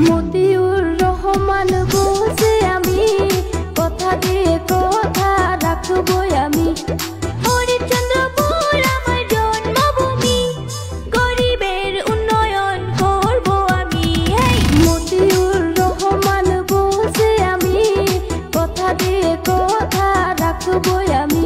মতিউর রহমান বলছি আমি, কথা দিয়ে কথা রাখবই আমি। হরিশ্চন্দ্রপুর আমার জন্মভূমি, গরিবের উন্নয়ন করব আমি। মতিউর রহমান বলছি আমি, কথা দিয়ে কথা রাখবই আমি।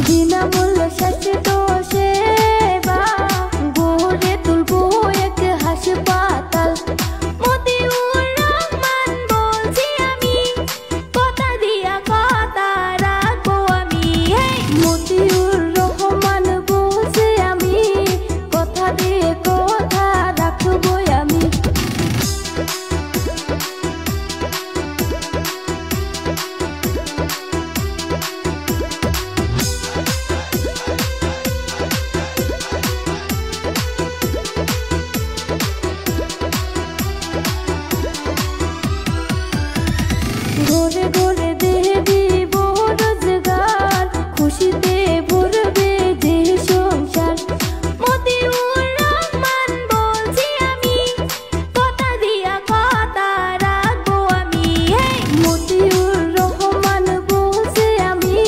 বিনামূল্য স্বাস্থ্য সেবা গড়ে তুলবো এক হাসপাতাল। মতিউর রহমান বলছি আমি, কথা দিয়া কথা রাখবো আমি। মতিউর রহমান বলছি আমি, কথা দিয়ে কথা রাখবই আমি। ঘরে ঘরে দিয়ে দিব রোজগার, খুশিতে ভরবে যে সংসার। মতিউর রহমান বলছি আমি, কথা দিয়া কথা রাখবো আমি। মতিউর রহমান বলছি আমি,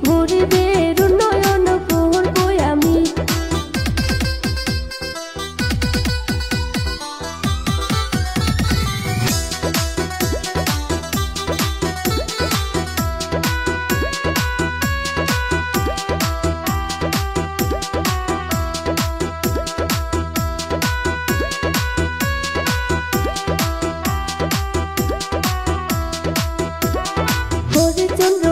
গরিবের উন্নয়ন করবই আমি। হরিশ্চন্দ্র